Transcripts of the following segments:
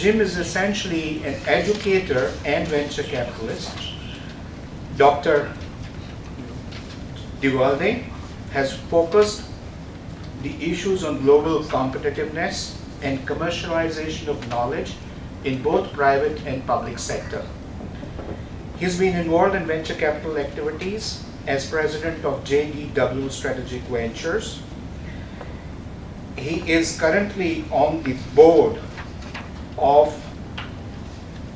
Jim is essentially an educator and venture capitalist. Dr. deWilde has focused the issues on global competitiveness and commercialization of knowledge in both private and public sector. He's been involved in venture capital activities as president of deWilde Strategic Ventures. He is currently on the board of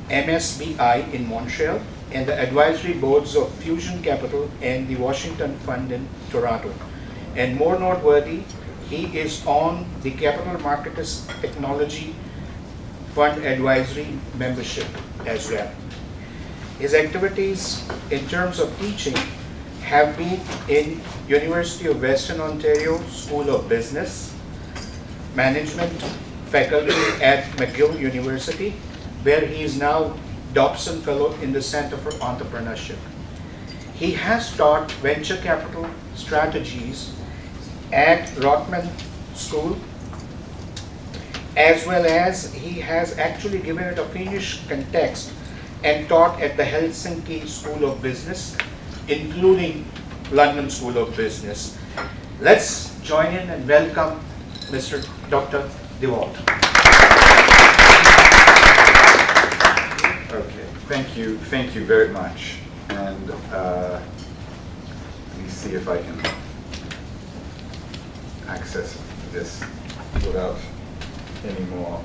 MSBI in Montreal and the advisory boards of Fusion Capital and the Washington Fund in Toronto. And more noteworthy, he is on the Capital Markets Technology Fund advisory membership as well. His activities in terms of teaching have been in University of Western Ontario School of Business, Management faculty at McGill University, where he is now Dobson Fellow in the Center for Entrepreneurship. He has taught venture capital strategies at Rotman School, as well as he has actually given it a Finnish context and taught at the Helsinki School of Business, including London School of Business. Let's join in and welcome Mr. Dr. deWilde. Okay, thank you very much. And let me see if I can access this without any more.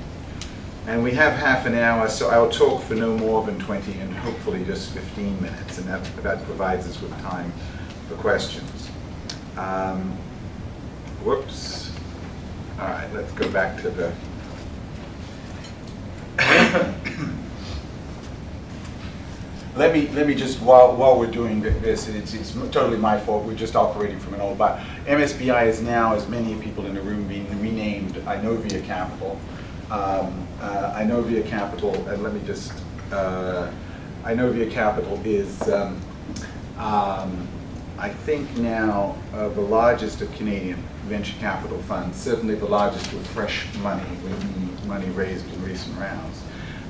And we have half an hour, so I'll talk for no more than 20 and hopefully just 15 minutes, and that provides us with time for questions. Whoops. All right, let's go back to the Let me just, while we're doing this, it's totally my fault, we're just operating from an old but MSBI is now, as many people in the room, being renamed Inovia Capital. Inovia Capital, and let me just, Inovia Capital is, I think now, the largest of Canadian venture capital funds, certainly the largest with fresh money, with money raised in recent rounds.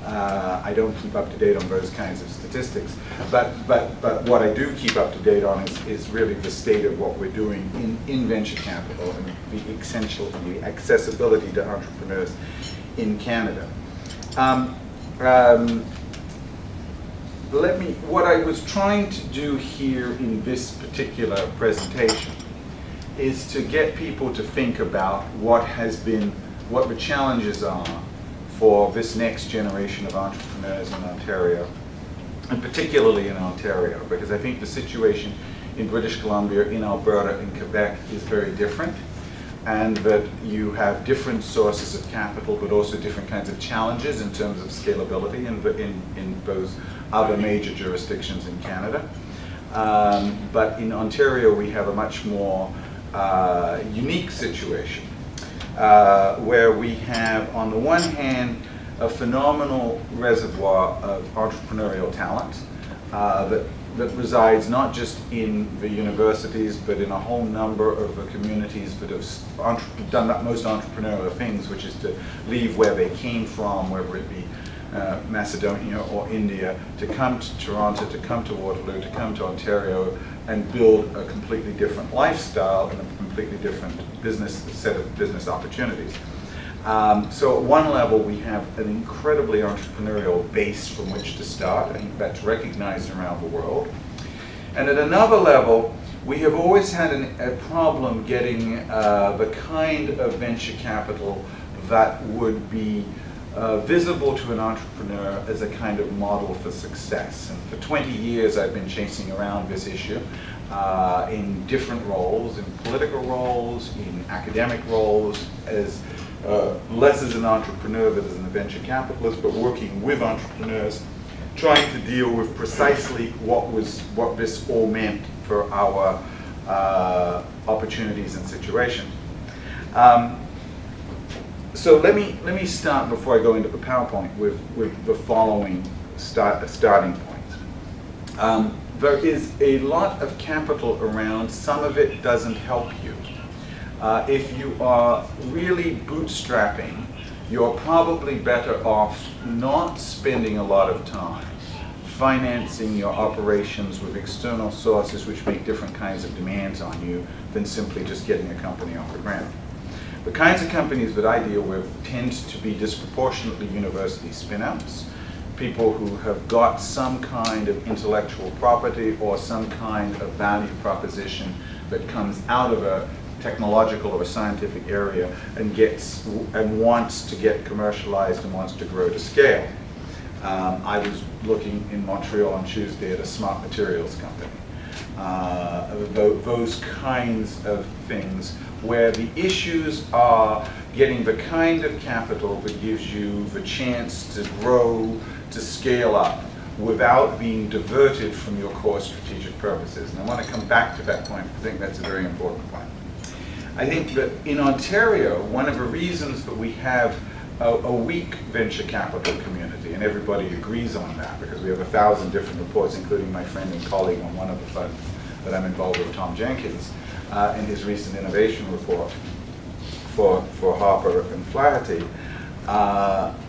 I don't keep up to date on those kinds of statistics, but what I do keep up to date on is really the state of what we're doing in venture capital and the accessibility to entrepreneurs in Canada. What I was trying to do here in this particular presentation is to get people to think about what the challenges are for this next generation of entrepreneurs in Ontario, and particularly in Ontario, because I think the situation in British Columbia, in Alberta, in Quebec is very different, and that you have different sources of capital, but also different kinds of challenges in terms of scalability in those other major jurisdictions in Canada. But in Ontario, we have a much more unique situation, where we have, on the one hand, a phenomenal reservoir of entrepreneurial talent that resides not just in the universities, but in a whole number of the communities that have done the most entrepreneurial things, which is to leave where they came from, whether it be Macedonia or India, to come to Toronto, to come to Waterloo, to come to Ontario, and build a completely different lifestyle and a completely different set of business opportunities. So at one level, we have an incredibly entrepreneurial base from which to start. I think that's recognized around the world. And at another level, we have always had a problem getting the kind of venture capital that would be visible to an entrepreneur as a kind of model for success. And for 20 years I've been chasing around this issue in different roles, in political roles, in academic roles, less as an entrepreneur than as a venture capitalist, but working with entrepreneurs, trying to deal with precisely what this all meant for our opportunities and situations. So let me start, before I go into the PowerPoint, with the following starting point. There is a lot of capital around. Some of it doesn't help you. If you are really bootstrapping you're probably better off not spending a lot of time financing your operations with external sources which make different kinds of demands on you than simply just getting a company off the ground. The kinds of companies that I deal with tend to be disproportionately university spin-outs, people who have got some kind of intellectual property or some kind of value proposition that comes out of a technological or a scientific area and wants to get commercialized and wants to grow to scale. I was looking in Montreal on Tuesday at a smart materials company. Those kinds of things where the issues are getting the kind of capital that gives you the chance to grow, to scale up, without being diverted from your core strategic purposes. And I want to come back to that point. I think that's a very important point. I think that in Ontario, one of the reasons that we have a weak venture capital community, and everybody agrees on that because we have 1,000 different reports, including my friend and colleague on one of the funds that I'm involved with, Tom Jenkins, in his recent innovation report for Harper and Flaherty.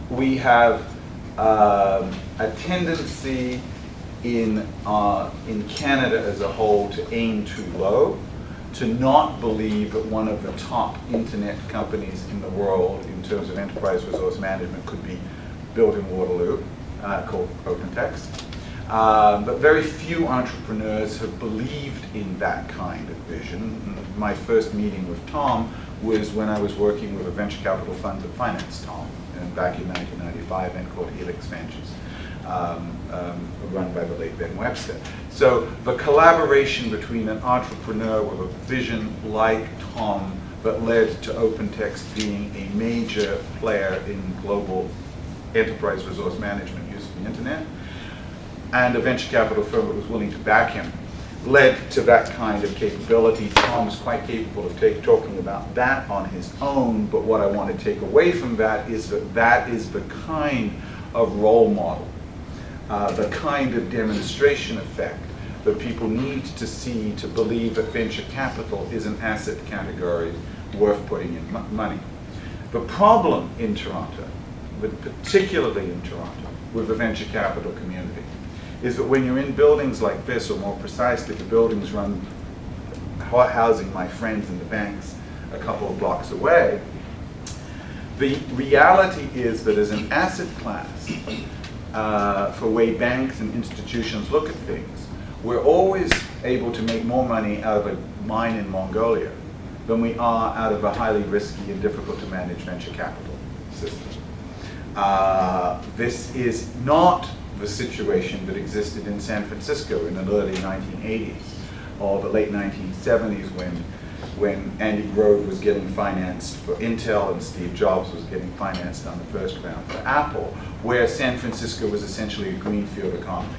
We have a tendency in Canada as a whole to aim too low, to not believe that one of the top internet companies in the world in terms of enterprise resource management could be built in Waterloo, called OpenText. But very few entrepreneurs have believed in that kind of vision. My first meeting with Tom was when I was working with a venture capital fund that financed Tom, back in 1995, and called Helix Ventures, run by the late Ben Webster. So the collaboration between an entrepreneur with a vision like Tom that led to OpenText being a major player in global enterprise resource management using the internet, and a venture capital firm that was willing to back him, led to that kind of capability. Tom was quite capable of talking about that on his own, but what I want to take away from that is that is the kind of role model, the kind of demonstration effect that people need to see to believe that venture capital is an asset category worth putting in money. The problem in Toronto, particularly in Toronto, with the venture capital community, is that when you're in buildings like this, or more precisely, the buildings run housing my friends in the banks a couple of blocks away, the reality is that as an asset class, for way banks and institutions look at things, we're always able to make more money out of a mine in Mongolia than we are out of a highly risky and difficult to manage venture capital system. This is not the situation that existed in San Francisco in the early 1980s or the late 1970s when Andy Grove was getting financed for Intel and Steve Jobs was getting financed on the first round for Apple, where San Francisco was essentially a greenfield economy.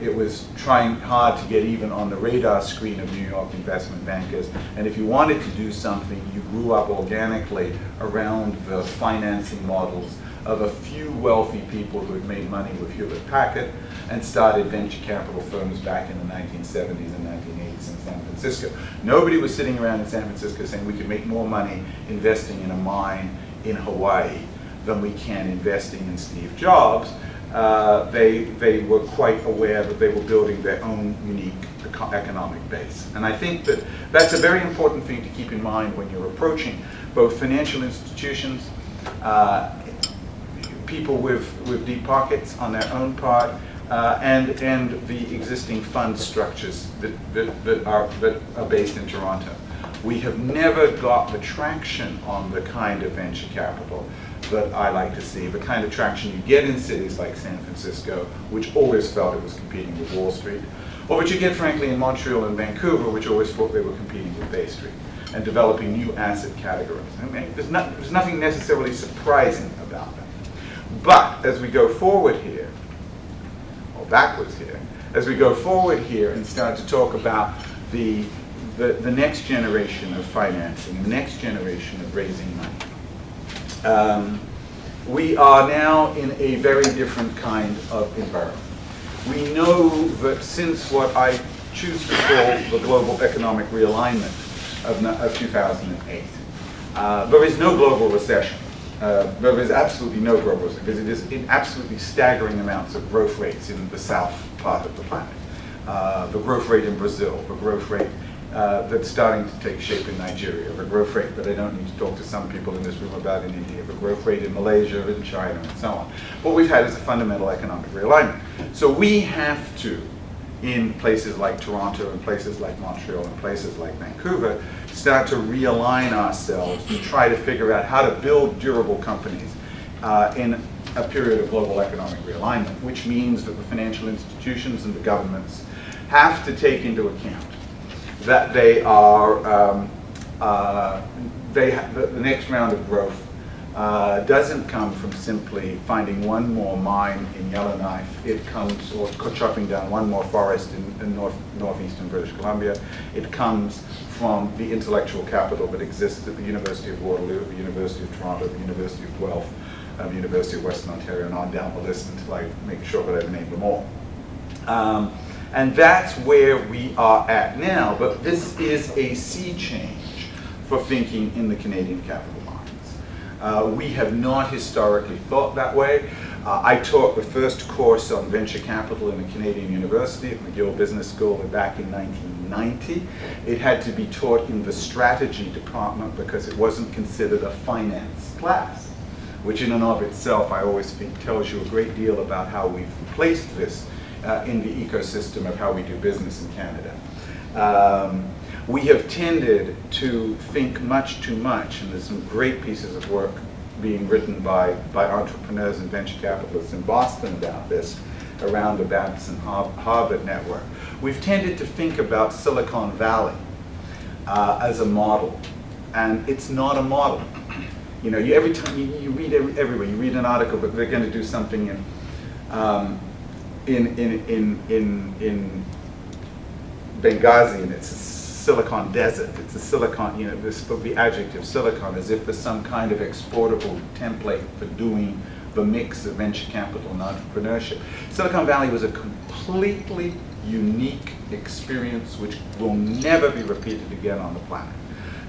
It was trying hard to get even on the radar screen of New York investment bankers, and if you wanted to do something, you grew up organically around the financing models of a few wealthy people who had made money with Hewlett Packard and started venture capital firms back in the 1970s and 1980s in San Francisco. Nobody was sitting around in San Francisco saying we can make more money investing in a mine in Hawaii than we can investing in Steve Jobs. They were quite aware that they were building their own unique economic base. And I think that that's a very important thing to keep in mind when you're approaching both financial institutions, people with deep pockets on their own part, and the existing fund structures that are based in Toronto. We have never got the traction on the kind of venture capital that I like to see, the kind of traction you get in cities like San Francisco, which always felt it was competing with Wall Street, or what you get, frankly, in Montreal and Vancouver, which always thought they were competing with Bay Street and developing new asset categories. I mean, there's nothing necessarily surprising about that. But as we go forward here, or backwards here, as we go forward here and start to talk about the next generation of financing, the next generation of raising money, we are now in a very different kind of environment. We know that since what I choose to call the global economic realignment of 2008, there is no global recession. there is absolutely no growth because it is in absolutely staggering amounts of growth rates in the south part of the planet. The growth rate in Brazil, the growth rate that's starting to take shape in Nigeria, the growth rate that I don't need to talk to some people in this room about in India, the growth rate in Malaysia, in China, and so on. What we've had is a fundamental economic realignment. So we have to, in places like Toronto, and places like Montreal, and places like Vancouver, start to realign ourselves and try to figure out how to build durable companies in a period of global economic realignment, which means that the financial institutions and the governments have to take into account that they are, the next round of growth doesn't come from simply finding one more mine in Yellowknife. It comes, or chopping down one more forest in northeastern British Columbia. It comes from the intellectual capital that exists at the University of Waterloo, the University of Toronto, the University of Guelph, the University of Western Ontario, and on down the list until I make sure that I've named them all. And that's where we are at now, but this is a sea change for thinking in the Canadian capital markets. We have not historically thought that way. I taught the first course on venture capital in a Canadian university at McGill Business School back in 1990. It had to be taught in the strategy department because it wasn't considered a finance class, which in and of itself I always think tells you a great deal about how we've placed this in the ecosystem of how we do business in Canada. We have tended to think much too much, and there's some great pieces of work being written by entrepreneurs and venture capitalists in Boston about this, around the Babson Harvard network. We've tended to think about Silicon Valley as a model, and it's not a model. You know, every time you read everywhere, you read an article that they're going to do something in Benghazi, and it's a silicon desert. It's a silicon, you know, the adjective silicon, as if there's some kind of exportable template for doing the mix of venture capital and entrepreneurship. Silicon Valley was a completely unique experience which will never be repeated again on the planet.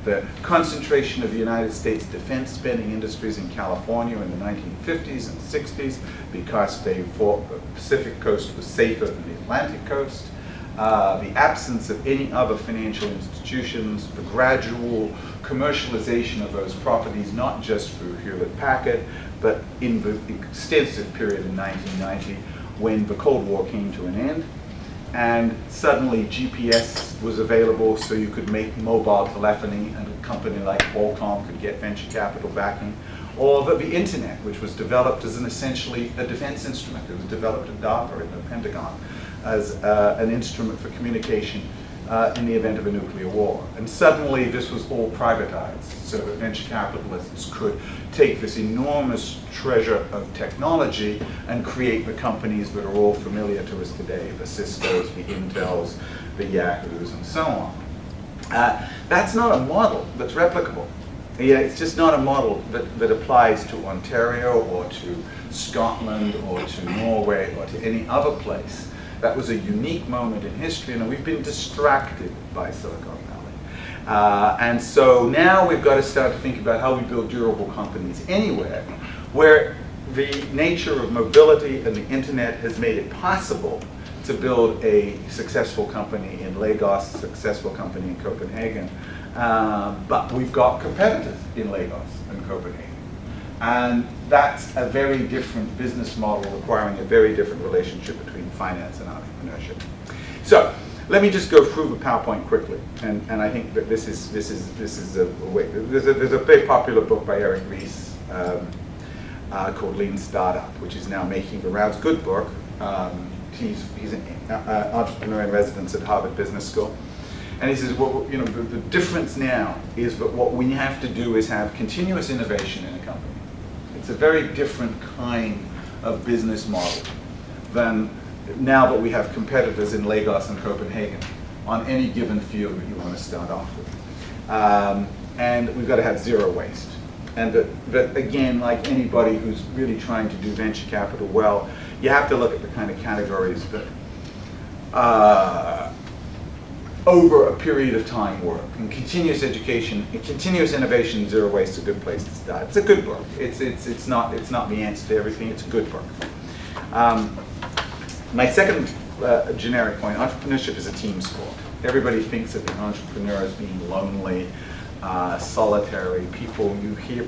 The concentration of the United States defense spending industries in California in the 1950s and 60s because they thought the Pacific coast was safer than the Atlantic coast. The absence of any other financial institutions, the gradual commercialization of those properties, not just through Hewlett-Packard, but in the extensive period in 1990 when the Cold War came to an end. And suddenly GPS was available so you could make mobile telephony, and a company like Qualcomm could get venture capital backing. Or the internet, which was developed as essentially a defense instrument. It was developed at DARPA in the Pentagon as an instrument for communication in the event of a nuclear war. And suddenly this was all privatized so that venture capitalists could take this enormous treasure of technology and create the companies that are all familiar to us today, the Ciscos, the Intels, the Yahoos, and so on. That's not a model that's replicable. Yeah, it's just not a model that applies to Ontario or to Scotland or to Norway or to any other place. That was a unique moment in history, and we've been distracted by Silicon Valley. And so now we've got to start to think about how we build durable companies anywhere where the nature of mobility and the internet has made it possible to build a successful company in Lagos, a successful company in Copenhagen. But we've got competitors in Lagos and Copenhagen. And that's a very different business model requiring a very different relationship between finance and entrepreneurship. So let me just go through the PowerPoint quickly, and I think that this is a way. There's a very popular book by Eric Ries called Lean Startup, which is now making the rounds. Good book. He's an entrepreneur in residence at Harvard Business School. And he says, well, you know, the difference now is that what we have to do is have continuous innovation in a company. It's a very different kind of business model than now that we have competitors in Lagos and Copenhagen on any given field that you want to start off with. And we've got to have zero waste. And that again, like anybody who's really trying to do venture capital well, you have to look at the kind of categories that over a period of time work. And continuous education, continuous innovation, zero waste, is a good place to start. It's a good book. It's not the answer to everything. It's a good book. My second generic point: entrepreneurship is a team sport. Everybody thinks of an entrepreneur as being lonely, solitary. You hear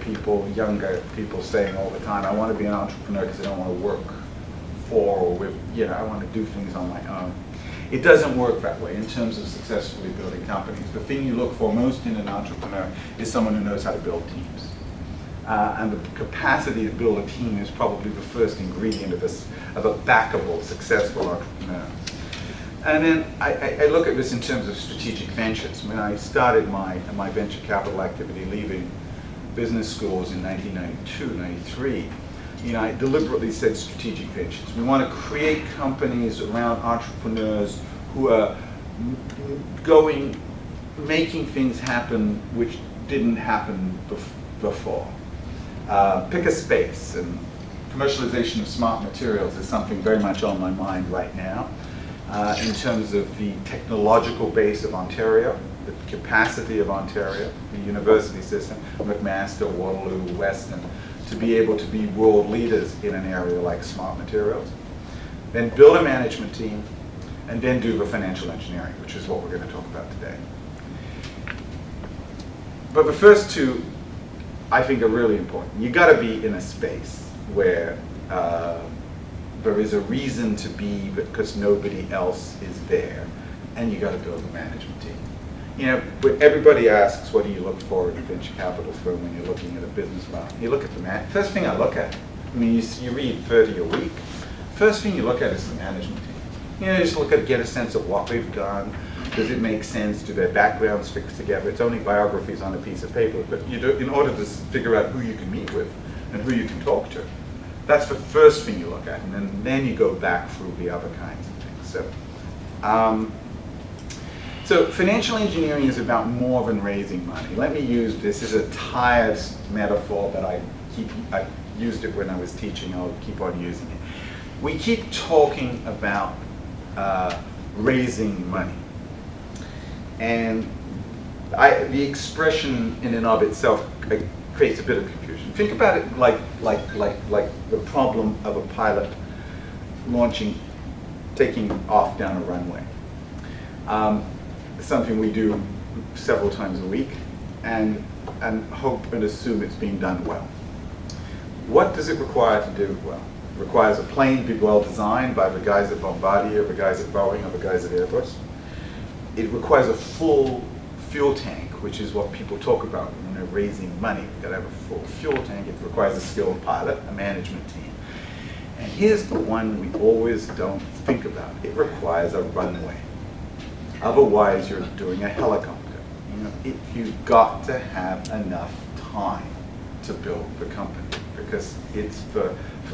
younger people saying all the time, "I want to be an entrepreneur because I don't want to work for or with. I want to do things on my own." It doesn't work that way in terms of successfully building companies. The thing you look for most in an entrepreneur is someone who knows how to build teams. And the capacity to build a team is probably the first ingredient of a backable, successful entrepreneur. And then I look at this in terms of strategic ventures. When I started my venture capital activity, leaving business schools in 1992, 93, I deliberately said strategic ventures. We want to create companies around entrepreneurs who are making things happen which didn't happen before. Pick a space, and commercialization of smart materials is something very much on my mind right now. In terms of the technological base of Ontario, the capacity of Ontario, the university system, McMaster, Waterloo, Western, to be able to be world leaders in an area like smart materials. Then build a management team, and then do the financial engineering, which is what we're going to talk about today. But the first two, I think, are really important. You got to be in a space where there is a reason to be because nobody else is there, and you got to build a management team. But everybody asks, what do you look for in a venture capital firm when you're looking at a business model? You look at the first thing I look at. You read 30 a week. First thing you look at is the management team. You just get a sense of what they've done. Does it make sense? Do their backgrounds fit together? It's only biographies on a piece of paper, but in order to figure out who you can meet with and who you can talk to, that's the first thing you look at, and then you go back through the other kinds of things. So financial engineering is about more than raising money. Let me use this as a tired metaphor, but I used it when I was teaching. I'll keep on using it. We keep talking about raising money. And the expression in and of itself creates a bit of confusion. Think about it like the problem of a pilot taking off down a runway. Something we do several times a week, and hope and assume it's being done well. What does it require to do well? It requires a plane be well designed by the guys at Bombardier, the guys at Boeing, or the guys at Airbus. It requires a full fuel tank, which is what people talk about when they're raising money. You've got to have a full fuel tank. It requires a skilled pilot, a management team. And here's the one we always don't think about. It requires a runway. Otherwise, you're doing a helicopter. You've got to have enough time to build the company, because it's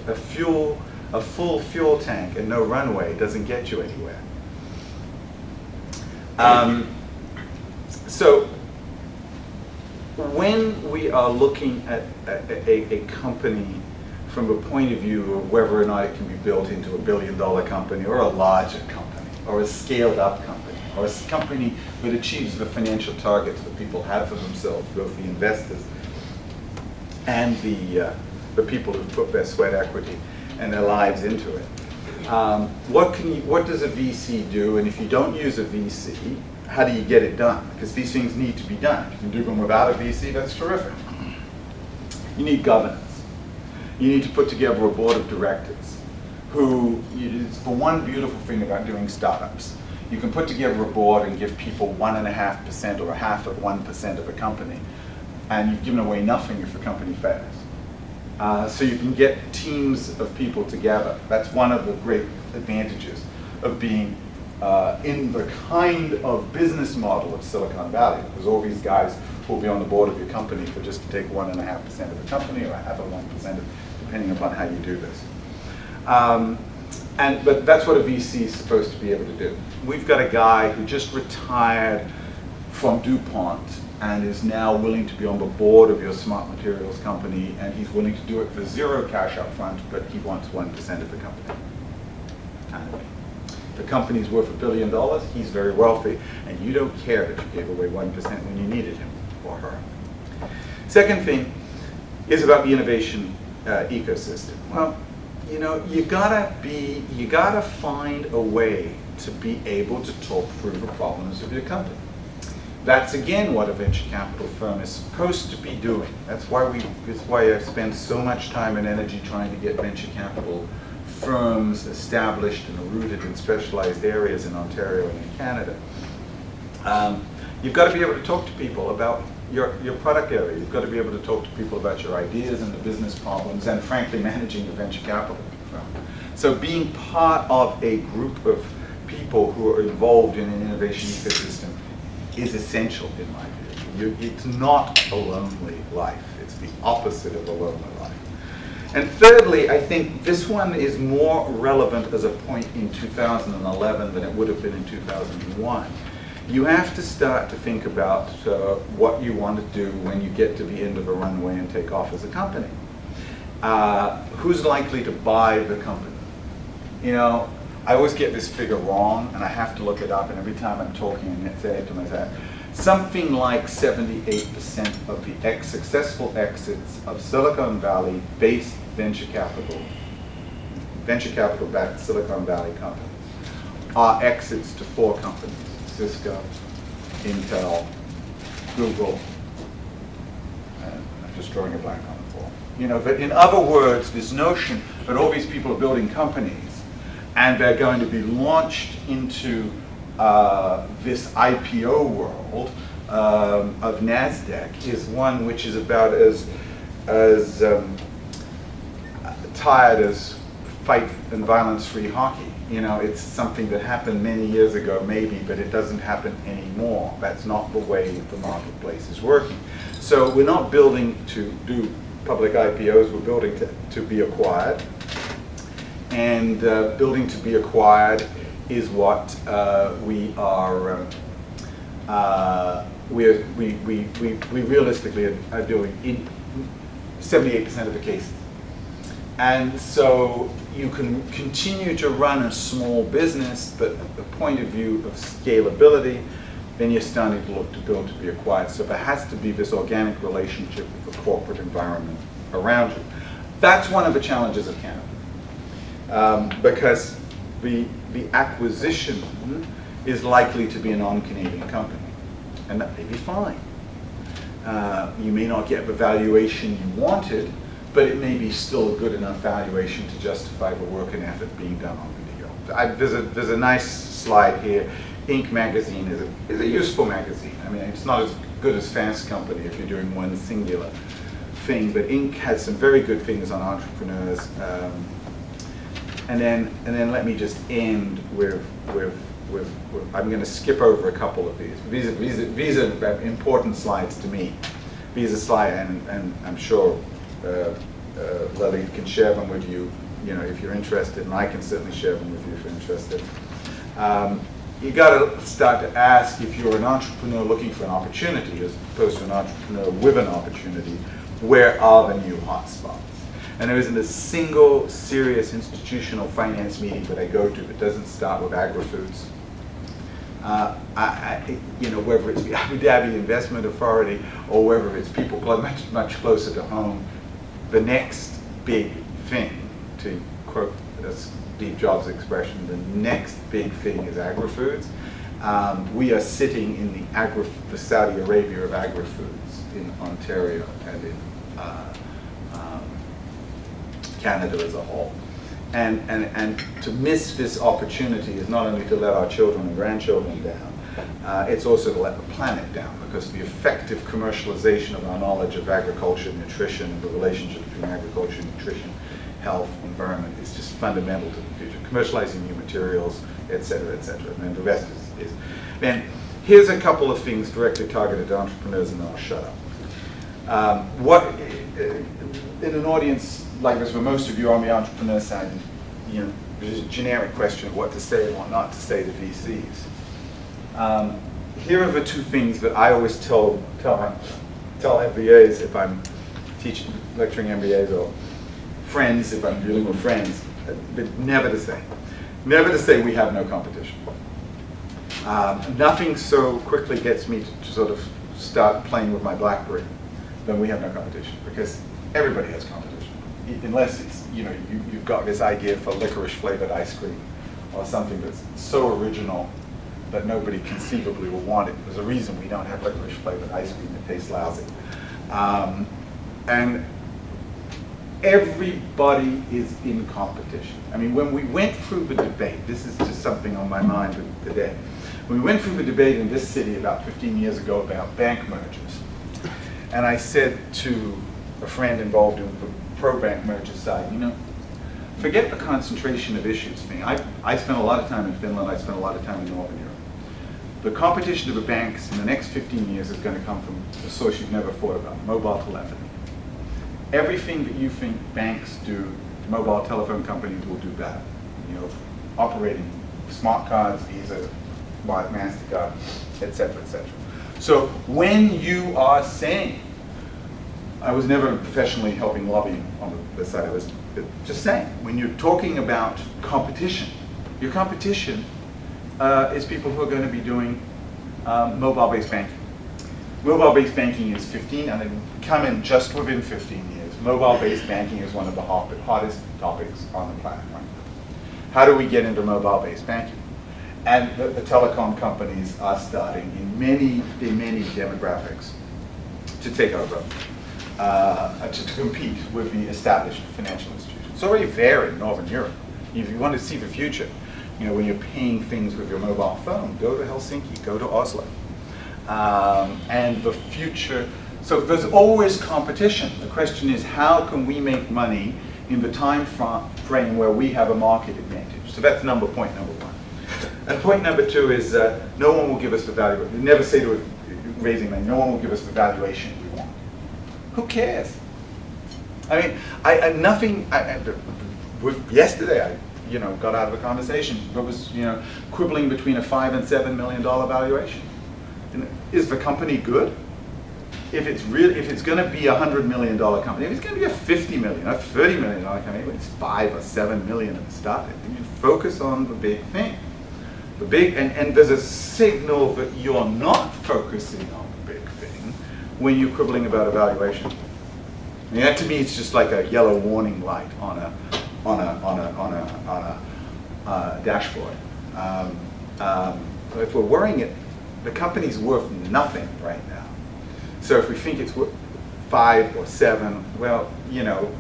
a full fuel tank and no runway doesn't get you anywhere. So when we are looking at a company from the point of view of whether or not it can be built into a billion-dollar company, or a larger company, or a scaled-up company, or a company that achieves the financial targets that people have for themselves, both the investors and the people who put their sweat equity and their lives into it. What does a VC do? And if you don't use a VC, how do you get it done? Because these things need to be done. If you can do them without a VC, that's terrific. You need governance. You need to put together a board of directors it's the one beautiful thing about doing startups. You can put together a board and give people 1.5% or 0.5% of a company, and you've given away nothing if the company fails. So you can get teams of people together. That's one of the great advantages of being in the kind of business model of Silicon Valley, because all these guys will be on the board of your company for just to take 1.5% of the company, or 0.5% depending upon how you do this. But that's what a VC is supposed to be able to do. We've got a guy who just retired from DuPont and is now willing to be on the board of your smart materials company, and he's willing to do it for zero cash up front, but he wants 1% of the company. The company's worth $1 billion, he's very wealthy, and you don't care that you gave away 1% when you needed him or her. Second thing is about the innovation ecosystem. Well, you know, you gotta find a way to be able to talk through the problems of your company. That's again what a venture capital firm is supposed to be doing. That's why I spend so much time and energy trying to get venture capital firms established and rooted in specialized areas in Ontario and in Canada. You've got to be able to talk to people about your product area. You've got to be able to talk to people about your ideas and the business problems, and frankly, managing the venture capital firm. So being part of a group of people who are involved in an innovation ecosystem is essential in my view. It's not a lonely life. It's the opposite of a lonely life. And thirdly, I think this one is more relevant as a point in 2011 than it would have been in 2001. You have to start to think about what you want to do when you get to the end of a runway and take off as a company. Who's likely to buy the company? You know, I always get this figure wrong, and I have to look it up, and every time I'm talking, I say it to myself. Something like 78% of the successful exits of Silicon Valley-based venture capital-backed Silicon Valley companies are exits to 4 companies: Cisco, Intel, Google, and I'm just drawing a blank on the 4. You know, but in other words, this notion that all these people are building companies and they're going to be launched into this IPO world of NASDAQ is one which is about as tired as fight and violence-free hockey. You know, it's something that happened many years ago, maybe, but it doesn't happen anymore. That's not the way the marketplace is working. So we're not building to do public IPOs, we're building to be acquired. And building to be acquired is what we realistically are doing in 78% of the cases. And so you can continue to run a small business, but at the point of view of scalability, then you're starting to look to build to be acquired. So there has to be this organic relationship with the corporate environment around you. That's one of the challenges of Canada, because the acquisition is likely to be a non-Canadian company, and that may be fine. You may not get the valuation you wanted, but it may be still a good enough valuation to justify the work and effort being done on the deal. There's a nice slide here. Inc. magazine is a useful magazine. I mean, it's not as good as Fast Company if you're doing one singular thing, but Inc. has some very good things on entrepreneurs. And then let me just end with I'm going to skip over a couple of these. These are important slides to me. These are slides, and I'm sure Lily can share them with you, if you're interested, and I can certainly share them with you if you're interested. You got to start to ask, if you're an entrepreneur looking for an opportunity as opposed to an entrepreneur with an opportunity, where are the new hotspots? And there isn't a single serious institutional finance meeting that I go to that doesn't start with agri-foods. Whether it's the Abu Dhabi Investment Authority or whether it's people much closer to home, the next big thing, to quote Steve Jobs' expression, the next big thing is agri-foods. We are sitting in the Saudi Arabia of agri-foods in Ontario and in Canada as a whole. And to miss this opportunity is not only to let our children and grandchildren down, it's also to let the planet down, because the effective commercialization of our knowledge of agriculture, nutrition, and the relationship between agriculture, nutrition, health, environment is just fundamental to the future. Commercializing new materials, et cetera, and the rest is. And here's a couple of things directly targeted to entrepreneurs, and then I'll shut up. In an audience like this, where most of you are on the entrepreneur side, there's a generic question of what to say and what not to say to VCs. Here are the two things that I always tell MBAs if I'm lecturing MBAs, or friends if I'm dealing with friends, but never the same. Never to say we have no competition. Nothing so quickly gets me to sort of start playing with my BlackBerry than we have no competition, because everybody has competition. Unless it's, you've got this idea for licorice flavored ice cream or something that's so original that nobody conceivably will want it. There's a reason we don't have licorice flavored ice cream that tastes lousy. And everybody is in competition. I mean, when we went through the debate, this is just something on my mind today. When we went through the debate in this city about 15 years ago about bank mergers, and I said to a friend involved in the pro-bank merger side, forget the concentration of issues thing. I spent a lot of time in Finland, I spent a lot of time in Northern Europe. The competition of the banks in the next 15 years is going to come from a source you've never thought about, mobile telephony. Everything that you think banks do, mobile telephone companies will do better. Operating smart cards, Visa, MasterCard, et cetera, et cetera. So when you are saying, I was never professionally helping lobbying on the side, I was just saying, when you're talking about competition, your competition is people who are going to be doing mobile-based banking. Mobile-based banking is 15, and they come in just within 15 years. Mobile-based banking is one of the hottest topics on the planet right now. How do we get into mobile-based banking? And the telecom companies are starting in many demographics to take over, to compete with the established financial institutions. It's already there in Northern Europe. If you want to see the future, when you're paying things with your mobile phone, go to Helsinki, go to Oslo. And the future, so there's always competition. The question is, how can we make money in the time frame where we have a market advantage? So that's point number one. And point number two is no one will give us the value. We never say to raising money, no one will give us the valuation we want. Who cares? I mean, yesterday I got out of a conversation that was quibbling between a $5 and $7 million valuation. Is the company good? If it's going to be a $100 million company, if it's going to be a $50 million, a $30 million company, it's $5 or $7 million at the start. You focus on the big thing. The big, and there's a signal that you're not focusing on the big thing when you're quibbling about evaluation. I mean, that to me, it's just like a yellow warning light on a dashboard. If we're worrying it, the company's worth nothing right now. So if we think it's worth 5 or 7, well,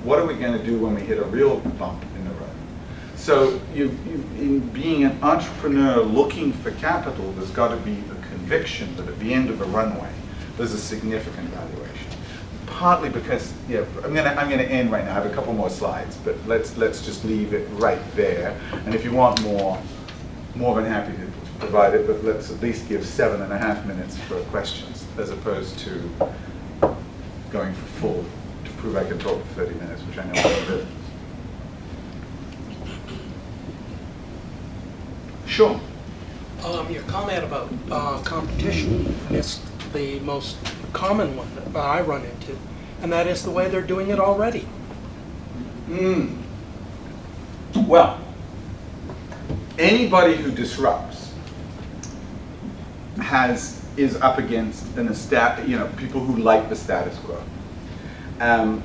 what are we going to do when we hit a real bump in the road? So in being an entrepreneur looking for capital, there's got to be the conviction that at the end of the runway, there's a significant valuation. Partly because, I'm going to end right now. I have a couple more slides, but let's just leave it right there. And if you want more than happy to provide it, but let's at least give 7.5 minutes for questions, as opposed to going for full to prove I can talk for 30 minutes, which I know I can do. Sure. Your comment about competition is the most common one that I run into, and that is the way they're doing it already. Well, anybody who disrupts is up against people who like the status quo, and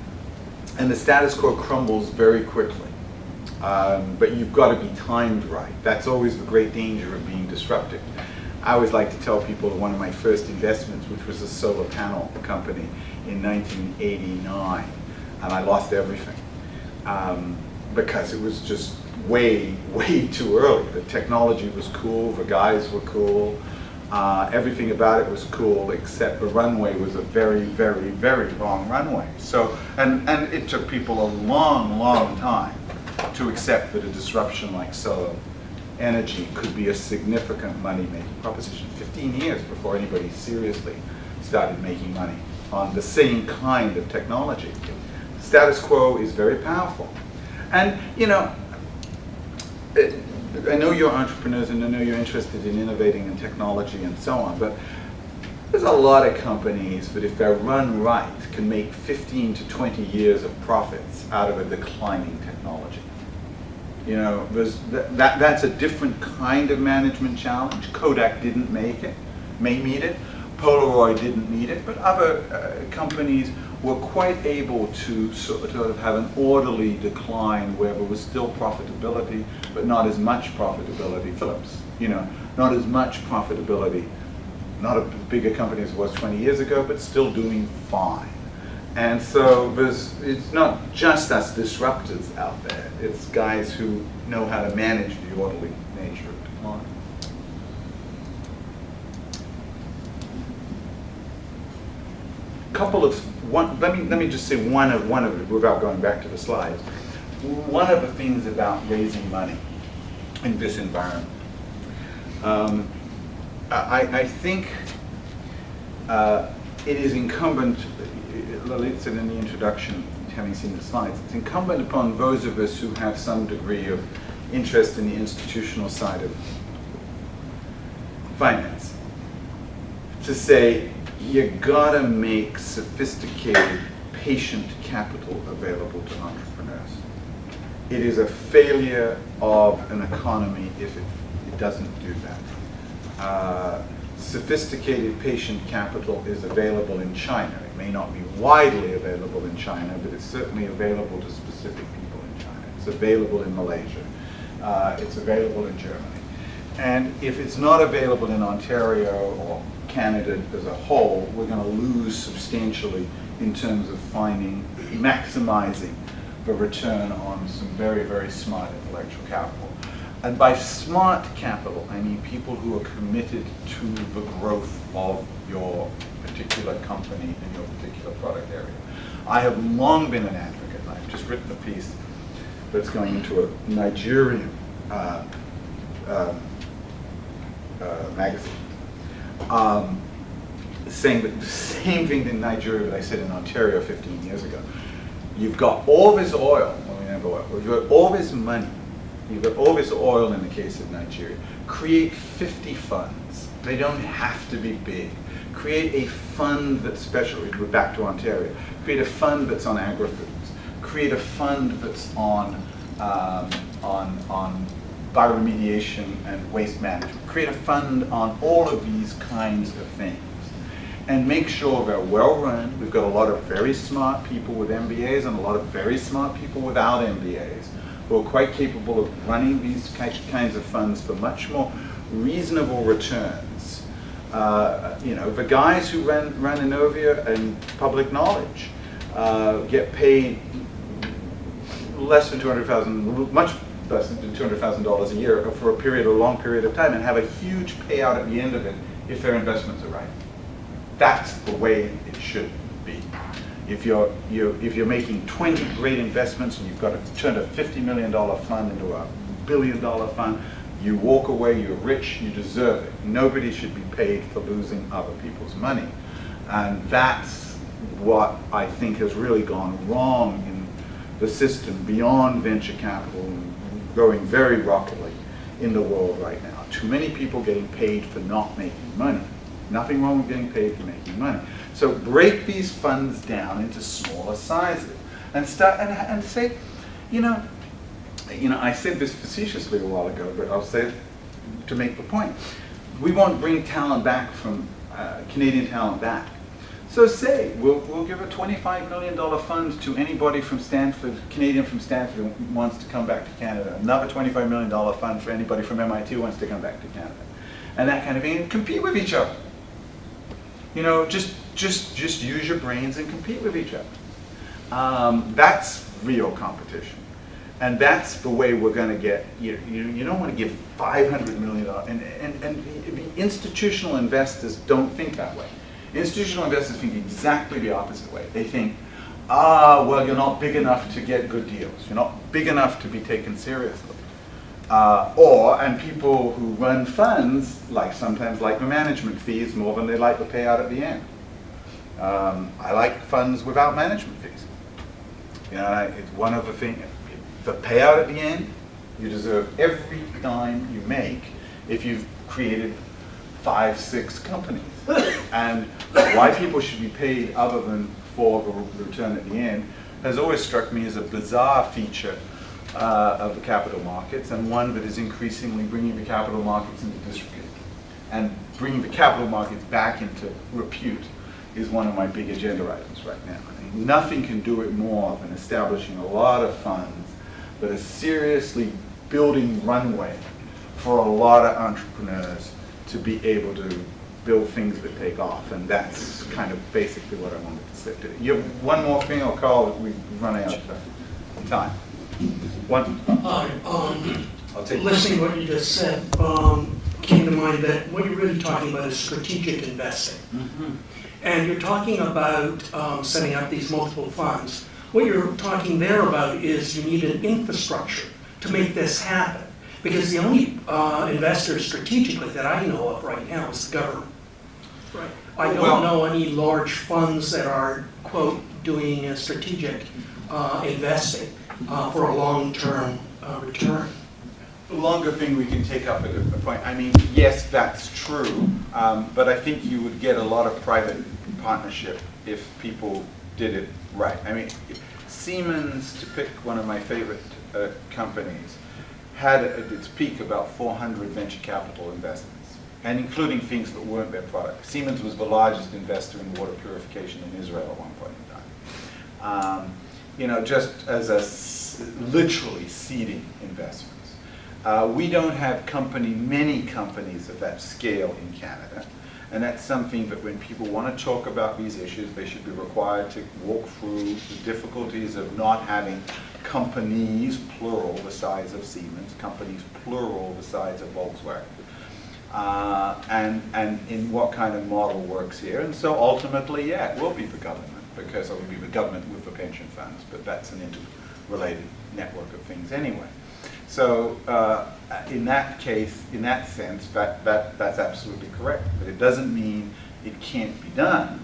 the status quo crumbles very quickly. But you've got to be timed right. That's always the great danger of being disruptive. I always like to tell people that one of my first investments, which was a solar panel company in 1989, and I lost everything because it was just way too early. The technology was cool, the guys were cool, everything about it was cool, except the runway was a very long runway. So, and it took people a long time to accept that a disruption like solar energy could be a significant money-making proposition. 15 years before anybody seriously started making money on the same kind of technology. Status quo is very powerful. And I know you're entrepreneurs and I know you're interested in innovating in technology and so on, but there's a lot of companies that if they're run right can make 15 to 20 years of profits out of a declining technology. You know, that's a different kind of management challenge. Kodak didn't meet it. Polaroid didn't need it, but other companies were quite able to sort of have an orderly decline where there was still profitability, but not as much profitability. Philips, you know, not as much profitability, not a bigger company as it was 20 years ago, but still doing fine. And so it's not just us disruptors out there, it's guys who know how to manage the orderly nature of decline. Let me just say one of it without going back to the slides. One of the things about raising money in this environment, I think it is incumbent, Lalitha said in the introduction, having seen the slides, it's incumbent upon those of us who have some degree of interest in the institutional side of finance to say, you gotta make sophisticated, patient capital available to entrepreneurs. It is a failure of an economy if it doesn't do that. Sophisticated patient capital is available in China. It may not be widely available in China, but it's certainly available to specific people in China. It's available in Malaysia. It's available in Germany. And if it's not available in Ontario or Canada as a whole, we're going to lose substantially in terms of maximizing the return on some very, very smart intellectual capital. And by smart capital, I mean people who are committed to the growth of your particular company and your particular product area. I have long been an advocate. I've just written a piece that's going into a Nigerian magazine, saying the same thing in Nigeria that I said in Ontario 15 years ago. You've got all this oil, you've got all this money, you've got all this oil in the case of Nigeria. Create 50 funds. They don't have to be big. Create a fund that's special. We're back to Ontario. Create a fund that's on agri-foods. Create a fund that's on bioremediation and waste management. Create a fund on all of these kinds of things. And make sure they're well run. We've got a lot of very smart people with MBAs and a lot of very smart people without MBAs who are quite capable of running these kinds of funds for much more reasonable returns. You know, the guys who run Innovia and Public Knowledge get paid less than $200,000, much less than $200,000 a year for a long period of time, and have a huge payout at the end of it if their investments are right. That's the way it should be. If you're making 20 great investments and you've got to turn a $50 million fund into a $1 billion fund, you walk away, you're rich, you deserve it. Nobody should be paid for losing other people's money. And that's what I think has really gone wrong in the system beyond venture capital and growing very rapidly in the world right now. Too many people getting paid for not making money. Nothing wrong with getting paid for making money. So break these funds down into smaller sizes and start and say, you know, I said this facetiously a while ago, but I'll say it to make the point. We want to bring talent back from Canadian talent back. So say we'll give a $25 million fund to anybody from Stanford, Canadian from Stanford who wants to come back to Canada. Another $25 million fund for anybody from MIT who wants to come back to Canada, and that kind of thing, and compete with each other. You know, just use your brains and compete with each other. That's real competition. And that's the way we're going to get, you don't want to give $500 million, and the institutional investors don't think that way. Institutional investors think exactly the opposite way. They think, well, you're not big enough to get good deals. You're not big enough to be taken seriously. And people who run funds sometimes like the management fees more than they like the payout at the end. I like funds without management fees. You know, it's one of the things. The payout at the end, you deserve every dime you make if you've created 5, 6 companies. And why people should be paid other than for the return at the end has always struck me as a bizarre feature of the capital markets, and one that is increasingly bringing the capital markets into disrepute. And bringing the capital markets back into repute is one of my big agenda items right now. I mean, nothing can do it more than establishing a lot of funds that are seriously building runway for a lot of entrepreneurs to be able to build things that take off, and that's kind of basically what I wanted to say today. You have one more thing, I'll call it, we've run out of time. One. I'll take Listening to what you just said, came to mind that what you're really talking about is strategic investing. Mm-hmm. And you're talking about setting up these multiple funds. What you're talking there about is you need an infrastructure to make this happen. Because the only investor strategically that I know of right now is the government. Right. I don't know any large funds that are, quote, doing a strategic investing for a long-term return. The longer thing we can take up at a point. I mean, yes, that's true, but I think you would get a lot of private partnership if people did it right. I mean, Siemens, to pick one of my favorite companies, had at its peak about 400 venture capital investments, and including things that weren't their product. Siemens was the largest investor in water purification in Israel at one point in time. You know, just as a literally seeding investments. We don't have many companies of that scale in Canada, and that's something that when people want to talk about these issues, they should be required to walk through the difficulties of not having companies, plural, the size of Siemens, companies, plural, the size of Volkswagen, and in what kind of model works here. And so ultimately, yeah, it will be the government, because it will be the government with the pension funds, but that's an interrelated network of things anyway. So in that case, in that sense, that's absolutely correct. But it doesn't mean it can't be done.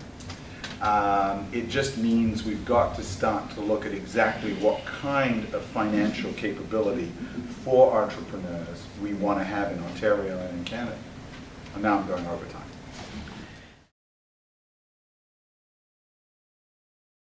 It just means we've got to start to look at exactly what kind of financial capability for entrepreneurs we want to have in Ontario and in Canada. And now I'm going over time.